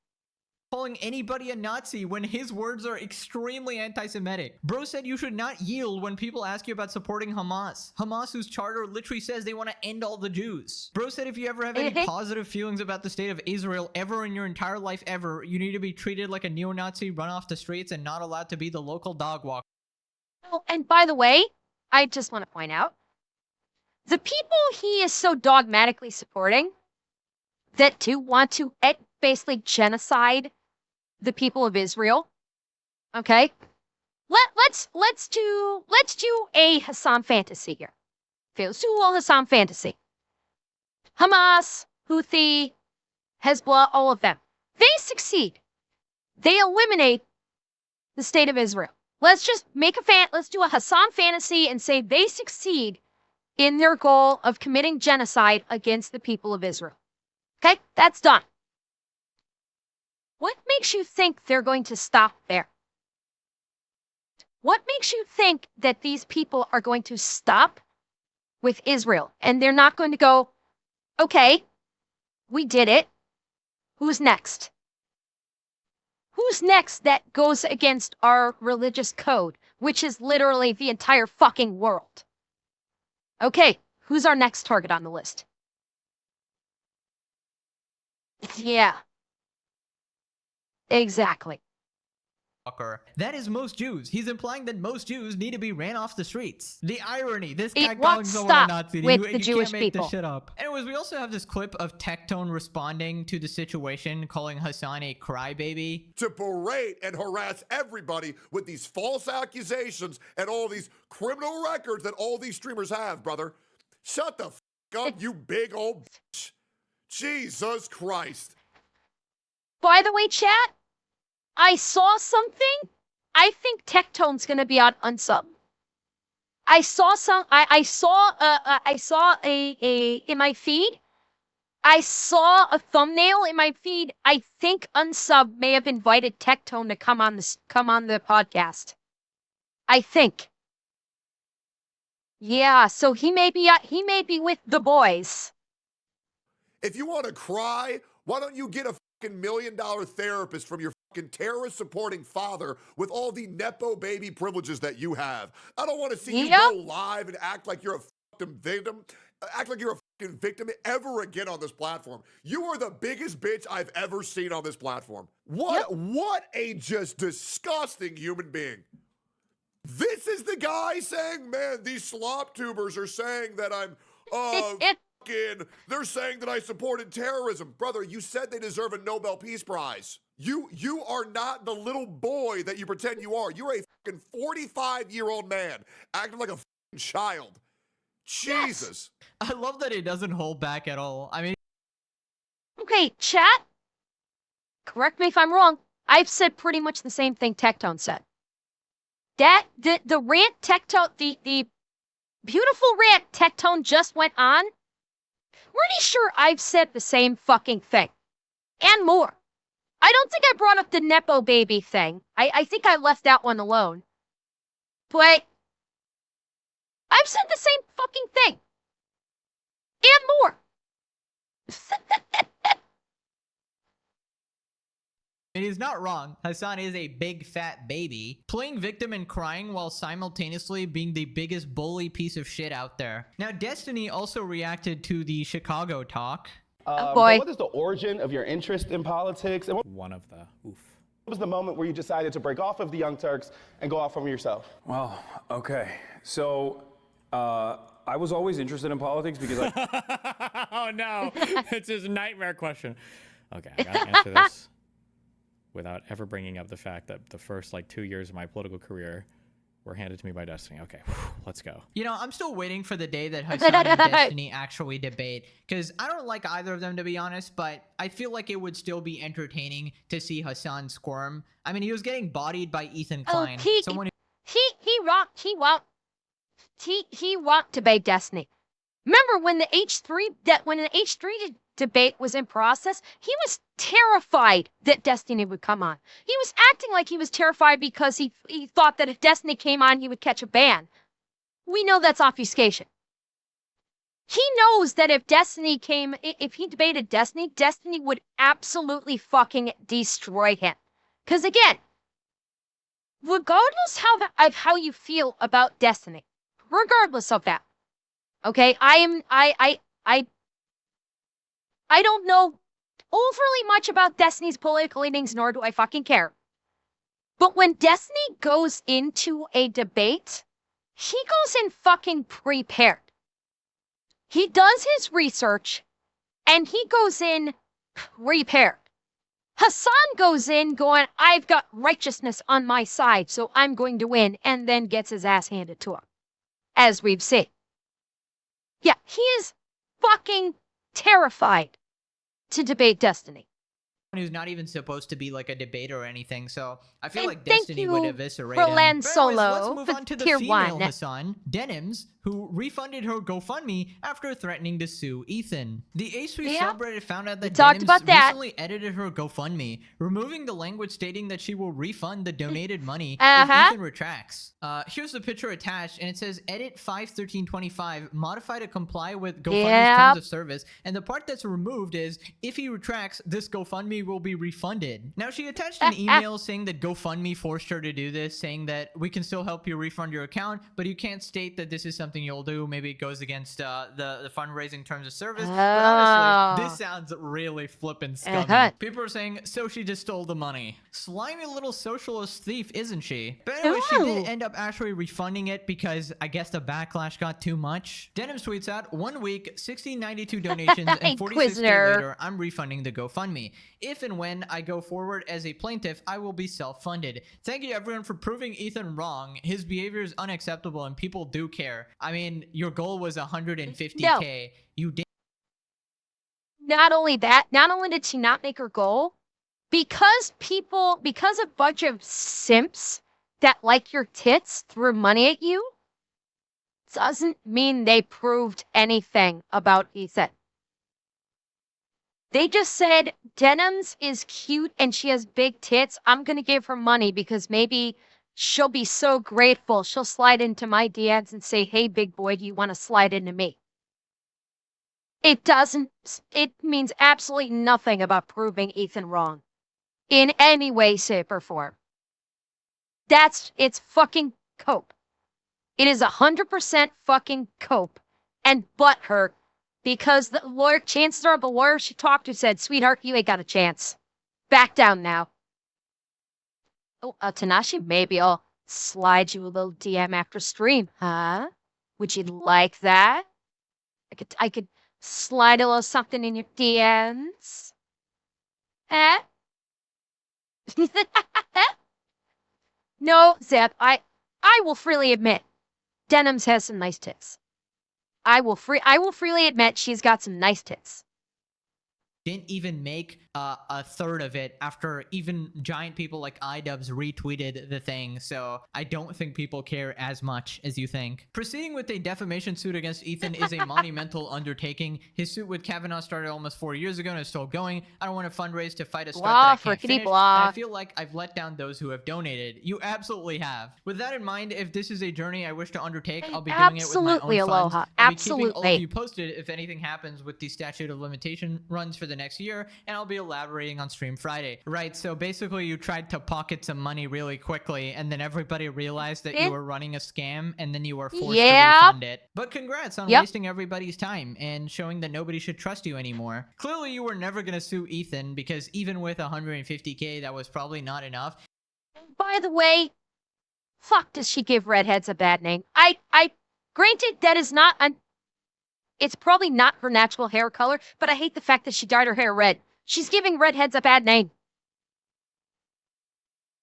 Speaker 2: Calling anybody a Nazi when his words are extremely anti-Semitic. Bro said you should not yield when people ask you about supporting Hamas. Hamas, whose charter literally says they want to end all the Jews. Bro said if you ever have any positive feelings about the state of Israel ever in your entire life ever, you need to be treated like a neo-Nazi, run off the streets, and not allowed to be the local dog walker.
Speaker 1: Oh, and by the way, I just want to point out, the people he is so dogmatically supporting that do want to basically genocide the people of Israel. Okay, let's do a Hasan fantasy here. Okay, let's do a little Hasan fantasy. Hamas, Houthi, Hezbollah, all of them. They succeed. They eliminate the state of Israel. Let's just make let's do a Hasan fantasy and say they succeed in their goal of committing genocide against the people of Israel. Okay, that's done. What makes you think they're going to stop there? What makes you think that these people are going to stop with Israel and they're not going to go, okay, we did it. Who's next? Who's next that goes against our religious code, which is literally the entire fucking world? Okay, who's our next target on the list? Yeah. Exactly.
Speaker 2: That is most Jews. He's implying that most Jews need to be ran off the streets. The irony, this guy
Speaker 1: It
Speaker 2: calling
Speaker 1: won't
Speaker 2: someone a
Speaker 1: stop
Speaker 2: Nazi.
Speaker 1: with
Speaker 2: You
Speaker 1: the Jewish
Speaker 2: can't make
Speaker 1: people.
Speaker 2: this shit up. Anyways, we also have this clip of Tectone responding to the situation, calling Hasan a crybaby.
Speaker 6: To berate and harass everybody with these false accusations and all these criminal records that all these streamers have, brother. Shut the f up, you big old bitch. Jesus Christ.
Speaker 1: By the way, chat, I saw something. I think Tectone's gonna be on unsub. I saw a in my feed. I saw a thumbnail in my feed. I think unsub may have invited Tectone to come on the podcast. I think. Yeah, so he may be with the boys.
Speaker 6: If you want to cry, why don't you get a fucking $1 million therapist from your fucking terrorist-supporting father with all the Nepo baby privileges that you have? I don't want to see you go live and act like you're a fucking victim. Act like you're a fucking victim ever again on this platform. You are the biggest bitch I've ever seen on this platform. What a just disgusting human being. This is the guy saying, man, these slop tubers are saying that I'm, they're saying that I supported terrorism. Brother, you said they deserve a Nobel Peace Prize. You are not the little boy that you pretend you are. You're a fucking 45-year-old man acting like a fucking child. Jesus.
Speaker 2: I love that he doesn't hold back at all. I mean,
Speaker 1: okay, chat. Correct me if I'm wrong. I've said pretty much the same thing Tectone said. That the rant Tectone, the beautiful rant Tectone just went on. Pretty sure I've said the same fucking thing. And more. I don't think I brought up the Nepo baby thing. I think I left that one alone. But I've said the same fucking thing. And more.
Speaker 2: and he's not wrong. Hasan is a big fat baby, playing victim and crying while simultaneously being the biggest bully piece of shit out there. Now, Destiny also reacted to the Chicago talk.
Speaker 1: Oh boy.
Speaker 7: What is the origin of your interest in politics? And
Speaker 3: One of the, oof.
Speaker 7: What was the moment where you decided to break off of the Young Turks and go off on yourself?
Speaker 8: Well, okay. So, I was always interested in politics because
Speaker 3: Oh no, it's his nightmare question. Okay, I gotta answer this without ever bringing up the fact that the first like 2 years of my political career were handed to me by Destiny. Okay, let's go.
Speaker 2: You know, I'm still waiting for the day that Hasan and Destiny actually debate, because I don't like either of them, to be honest, but I feel like it would still be entertaining to see Hasan squirm. I mean, he was getting bodied by Ethan Klein. Someone
Speaker 1: He won't debate Destiny. Remember when the H3 debate was in process, he was terrified that Destiny would come on. He was acting like he was terrified because he thought that if Destiny came on, he would catch a ban. We know that's obfuscation. He knows that if he debated Destiny, Destiny would absolutely fucking destroy him. Because again, regardless of how you feel about Destiny, regardless of that, okay, I don't know overly much about Destiny's political leanings, nor do I fucking care. But when Destiny goes into a debate, he goes in fucking prepared. He does his research, and he goes in prepared. Hasan goes in going, I've got righteousness on my side, so I'm going to win, and then gets his ass handed to him, as we've seen. Yeah, he is fucking terrified to debate Destiny.
Speaker 2: who's not even supposed to be like a debater or anything, so I feel
Speaker 1: And
Speaker 2: like
Speaker 1: thank
Speaker 2: Destiny
Speaker 1: you
Speaker 2: would eviscerate
Speaker 1: for
Speaker 2: him.
Speaker 1: Land
Speaker 2: But anyways,
Speaker 1: Solo
Speaker 2: let's move
Speaker 1: for
Speaker 2: on to the
Speaker 1: tier
Speaker 2: female
Speaker 1: 1.
Speaker 2: Hasan, Denims, who refunded her GoFundMe after threatening to sue Ethan. The A3
Speaker 1: Yeah.
Speaker 2: subreddit found out
Speaker 1: We
Speaker 2: that
Speaker 1: talked
Speaker 2: Denims
Speaker 1: about that.
Speaker 2: recently edited her GoFundMe, removing the language stating that she will refund the donated money
Speaker 1: Uh-huh.
Speaker 2: if Ethan retracts. Here's the picture attached, and it says edit 5/13/25, modify to comply with GoFundMe's
Speaker 1: Yep.
Speaker 2: terms of service, and the part that's removed is if he retracts, this GoFundMe will be refunded. Now, she attached an email saying that GoFundMe forced her to do this, saying that we can still help you refund your account, but you can't state that this is something you'll do. Maybe it goes against the fundraising terms of service. But honestly, this sounds really flippin' scummy. People are saying, so she just stole the money. Slimy little socialist thief, isn't she? But anyway, she did end up actually refunding it because I guess the backlash got too much. Denims tweets out, 1 week, 1692 donations, and 46 days later, I'm refunding the GoFundMe. If and when I go forward as a plaintiff, I will be self-funded. Thank you everyone for proving Ethan wrong. His behavior is unacceptable and people do care. I mean, your goal was 150K. You did.
Speaker 1: Not only that, not only did she not make her goal, because a bunch of simps that like your tits threw money at you, doesn't mean they proved anything about Ethan. They just said, Denims is cute and she has big tits. I'm going to give her money because maybe she'll be so grateful. She'll slide into my DMs and say, hey, big boy, do you want to slide into me? It means absolutely nothing about proving Ethan wrong in any way, shape, or form. It's fucking cope. It is 100% fucking cope and butthurt because the lawyer, chances are the lawyer she talked to said, sweetheart, you ain't got a chance. Back down now. Oh, Tanashi, maybe I'll slide you a little DM after stream, huh? Would you like that? I could slide a little something in your DMs. Eh? No, Zeb, I will freely admit, Denims has some nice tits. I will freely admit she's got some nice tits.
Speaker 2: Didn't even make a third of it after even giant people like Idubbbz retweeted the thing, so I don't think people care as much as you think. Proceeding with a defamation suit against Ethan is a monumental undertaking. His suit with Kavanaugh started almost 4 years ago and is still going. I don't want to fundraise to fight a strike that I can't finish, and I feel like I've let down those who have donated. You absolutely have. With that in mind, if this is a journey I wish to undertake, I'll be doing it with my own funds.
Speaker 1: Aloha.
Speaker 2: I'll be keeping all of you posted if anything happens with the statute of limitation runs for the next year, and I'll be elaborating on Stream Friday. Right, so basically you tried to pocket some money really quickly, and then everybody realized that you were running a scam, and then you were forced to refund it. But congrats on wasting everybody's time and showing that nobody should trust you anymore. Clearly you were never gonna sue Ethan, because even with 150K, that was probably not enough.
Speaker 1: By the way, fuck does she give redheads a bad name? Granted, that is not it's probably not her natural hair color, but I hate the fact that she dyed her hair red. She's giving redheads a bad name.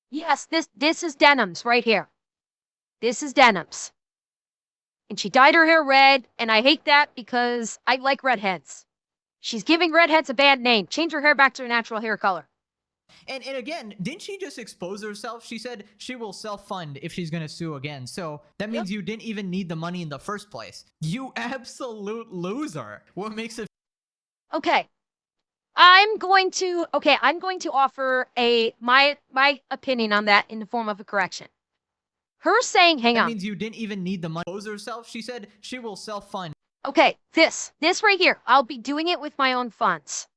Speaker 1: Yes, this is Denims right here. This is Denims. And she dyed her hair red, and I hate that because I like redheads. She's giving redheads a bad name. Change her hair back to her natural hair color.
Speaker 2: And again, didn't she just expose herself? She said she will self-fund if she's gonna sue again. So that means you didn't even need the money in the first place. You absolute loser. What makes it...
Speaker 1: Okay. I'm going to offer my opinion on that in the form of a correction. Her saying, hang on.
Speaker 2: That means you didn't even need the money. Expose herself? She said she will self-fund.
Speaker 1: Okay, this right here. I'll be doing it with my own funds.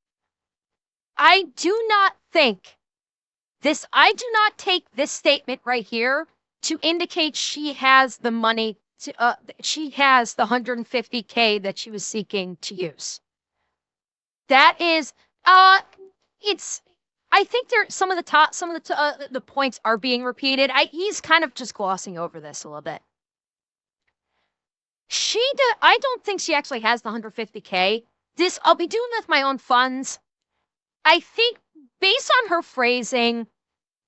Speaker 1: I do not take this statement right here to indicate she has the money to, she has the 150K that she was seeking to use. That is, I think some of the points are being repeated. He's kind of just glossing over this a little bit. I don't think she actually has the 150K. I'll be doing with my own funds. I think based on her phrasing,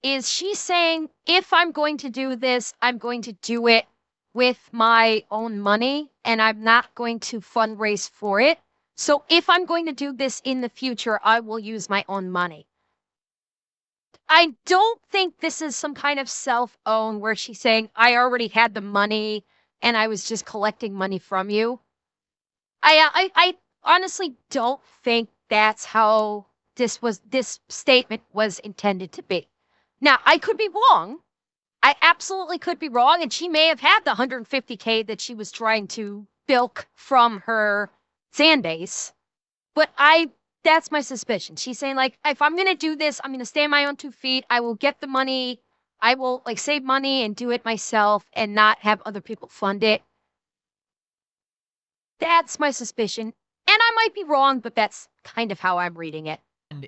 Speaker 1: is she's saying, if I'm going to do this, I'm going to do it with my own money, and I'm not going to fundraise for it. So if I'm going to do this in the future, I will use my own money. I don't think this is some kind of self-own where she's saying, I already had the money, and I was just collecting money from you. I honestly don't think that's how this statement was intended to be. Now, I could be wrong. I absolutely could be wrong, and she may have had the 150K that she was trying to bilk from her fan base. But that's my suspicion. She's saying, like, if I'm going to do this, I'm going to stay on my own 2 feet. I will get the money. I will, like, save money and do it myself and not have other people fund it. That's my suspicion. And I might be wrong, but that's kind of how I'm reading it.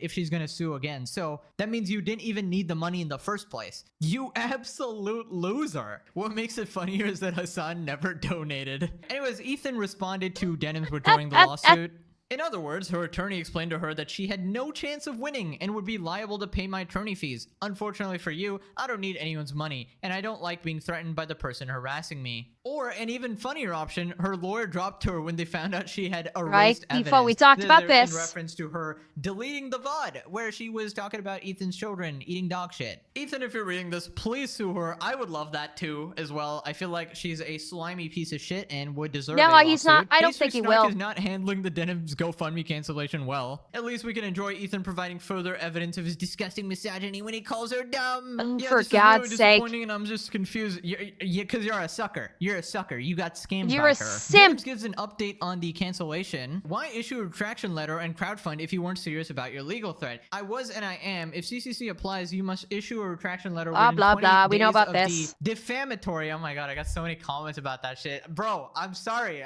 Speaker 2: If she's gonna sue again. So that means you didn't even need the money in the first place. You absolute loser. What makes it funnier is that Hasan never donated. Anyways, Ethan responded to Denims withdrawing the lawsuit. In other words, her attorney explained to her that she had no chance of winning and would be liable to pay my attorney fees. Unfortunately for you, I don't need anyone's money, and I don't like being threatened by the person harassing me. Or an even funnier option, her lawyer dropped her when they found out she had erased evidence.
Speaker 1: Before we talked about this.
Speaker 2: In reference to her deleting the VOD, where she was talking about Ethan's children eating dog shit. Ethan, if you're reading this, please sue her. I would love that too, as well. I feel like she's a slimy piece of shit and would deserve a lawsuit.
Speaker 1: No, he's not. I don't think he will.
Speaker 2: Is not handling the Denims GoFundMe cancellation well. At least we can enjoy Ethan providing further evidence of his disgusting misogyny when he calls her dumb.
Speaker 1: For God's sake.
Speaker 2: And I'm just confused. Because you're a sucker. You're a sucker. You got scammed
Speaker 1: You're
Speaker 2: by
Speaker 1: a
Speaker 2: her.
Speaker 1: simp.
Speaker 2: Denims gives an update on the cancellation. Why issue a retraction letter and crowdfund if you weren't serious about your legal threat? I was and I am. If CCC applies, you must issue a retraction letter within 20
Speaker 1: We know
Speaker 2: days
Speaker 1: about
Speaker 2: of
Speaker 1: this.
Speaker 2: the defamatory. Oh my god, I got so many comments about that shit. Bro, I'm sorry.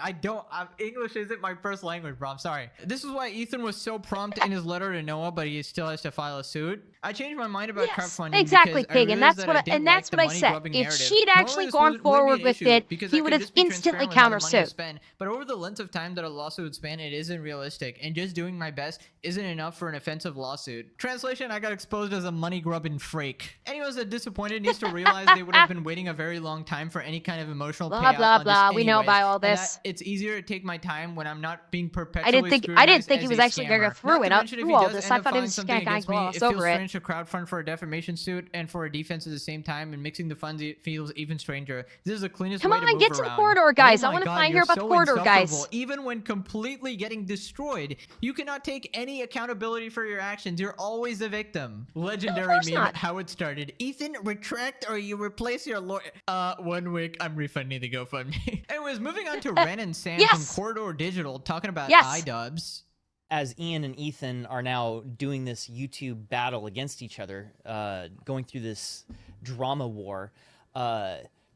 Speaker 2: English isn't my first language, bro. I'm sorry. This is why Ethan was so prompt in his letter to Noah, but he still has to file a suit. I changed my mind about crowdfunding.
Speaker 1: Exactly,
Speaker 2: because
Speaker 1: Pig,
Speaker 2: I
Speaker 1: and
Speaker 2: realized
Speaker 1: that's
Speaker 2: that
Speaker 1: what that's what I said. If she'd actually gone forward with it, he would have instantly countersued.
Speaker 2: But over the length of time that a lawsuit would span, it isn't realistic, and just doing my best isn't enough for an offensive lawsuit. Translation: I got exposed as a money grubbing freak. Anyone that's disappointed needs to realize they would have been waiting a very long time for any kind of emotional payout.
Speaker 1: Blah blah blah. We know
Speaker 2: anyways,
Speaker 1: about all this.
Speaker 2: It's easier to take my time when I'm not being perpetually
Speaker 1: I didn't think he was actually going to go through all this. I thought he was just going to gloss over it.
Speaker 2: It feels strange to crowdfund for a defamation suit and for a defense at the same time, and mixing the funds feels even stranger. This is the cleanest way to move around.
Speaker 1: Come on, get to the corridor, guys.
Speaker 2: Oh
Speaker 1: I want
Speaker 2: God,
Speaker 1: to hear about the corridor, guys.
Speaker 2: Even when completely getting destroyed, you cannot take any accountability for your actions. You're always a victim. Legendary meme,
Speaker 1: not.
Speaker 2: how it started. Ethan, retract or you replace your lawyer. 1 week, I'm refunding the GoFundMe. Anyways, moving on to Ren and Sam from Corridor Digital talking about Idubbbz.
Speaker 9: as Ian and Ethan are now doing this YouTube battle against each other, going through this drama war,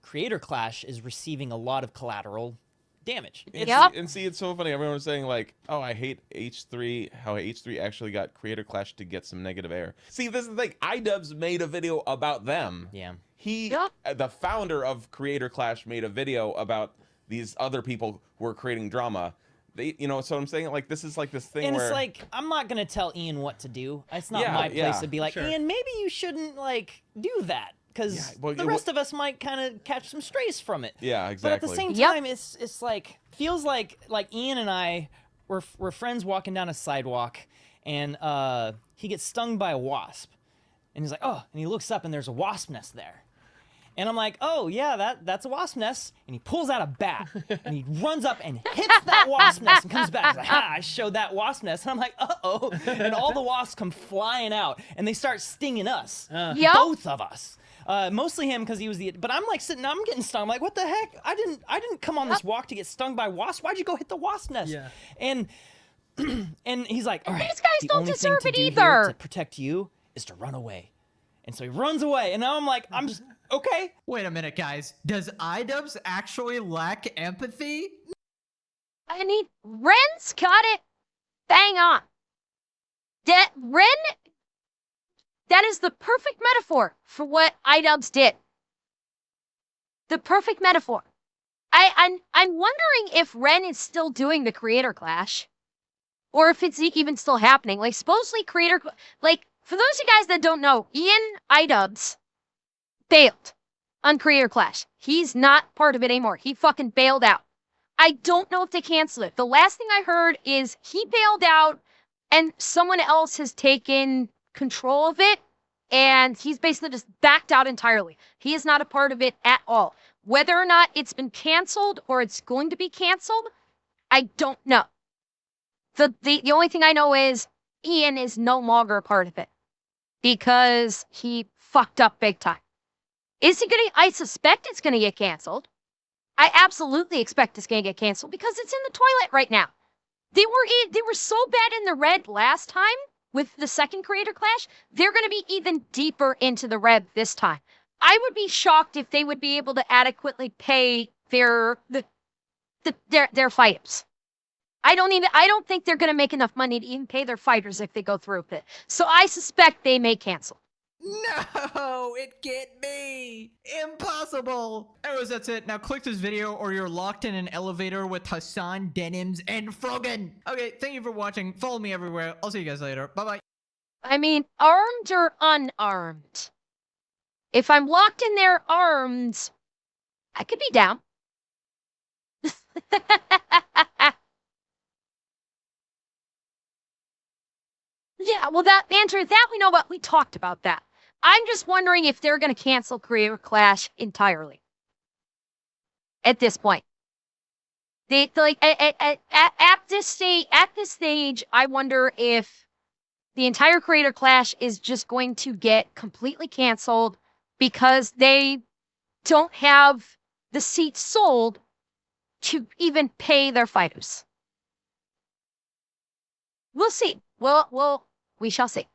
Speaker 9: Creator Clash is receiving a lot of collateral damage.
Speaker 10: And see, it's so funny. Everyone's saying like, "Oh, I hate H3." How H3 actually got Creator Clash to get some negative air. See, this is the thing. Idubbbz made a video about them.
Speaker 9: Yeah.
Speaker 10: He, the founder of Creator Clash, made a video about these other people who are creating drama. They, you know, so I'm saying like this is like this thing
Speaker 9: and
Speaker 10: where
Speaker 9: it's like I'm not gonna tell Ian what to do. It's not my place to be like, Ian, maybe you shouldn't like do that, because the rest of us might kind of catch some strays from it.
Speaker 10: Yeah, exactly.
Speaker 9: But at the same time, it's like feels like Ian and I were friends walking down a sidewalk, and he gets stung by a wasp, and he's like, oh, and he looks up and there's a wasp nest there. And I'm like, oh, yeah, that's a wasp nest. And he pulls out a bat, and he runs up and hits that wasp nest and comes back. He's like, ha, I showed that wasp nest. And I'm like, uh-oh. And all the wasps come flying out, and they start stinging us, both of us. Mostly him, because he was but I'm like I'm getting stung. I'm like, what the heck? I didn't come on this walk to get stung by wasps. Why'd you go hit the wasp nest? Yeah. And he's like, all right,
Speaker 1: these guys don't deserve it either.
Speaker 9: To protect you is to run away. And so he runs away, and now I'm like, I'm just, okay.
Speaker 2: Wait a minute, guys. Does Idubbbz actually lack empathy?
Speaker 1: I mean, Ren's got it bang on. Ren, that is the perfect metaphor for what Idubbbz did. The perfect metaphor. I'm wondering if Ren is still doing the Creator Clash, or if it's even still happening. Like, supposedly for those of you guys that don't know, Ian Idubbbz bailed on Creator Clash. He's not part of it anymore. He fucking bailed out. I don't know if they canceled it. The last thing I heard is he bailed out and someone else has taken control of it, and he's basically just backed out entirely. He is not a part of it at all. Whether or not it's been canceled or it's going to be canceled, I don't know. The only thing I know is Ian is no longer a part of it, because he fucked up big time. Is he gonna? I suspect it's gonna get canceled. I absolutely expect it's gonna get canceled because it's in the toilet right now. They were so bad in the red last time with the second Creator Clash. They're gonna be even deeper into the red this time. I would be shocked if they would be able to adequately pay their fighters. I don't think they're going to make enough money to even pay their fighters if they go through with it. So I suspect they may cancel.
Speaker 2: No, it can't be. Impossible. Anyways, that's it. Now click this video or you're locked in an elevator with Hasan, Denims, and Frogan. Okay, thank you for watching. Follow me everywhere. I'll see you guys later. Bye-bye.
Speaker 1: I mean, armed or unarmed? If I'm locked in there armed, I could be down. Yeah, well, Andrew, that we know about. We talked about that. I'm just wondering if they're going to cancel Creator Clash entirely at this point. At this stage, I wonder if the entire Creator Clash is just going to get completely canceled because they don't have the seats sold to even pay their fighters. We'll see. We shall see.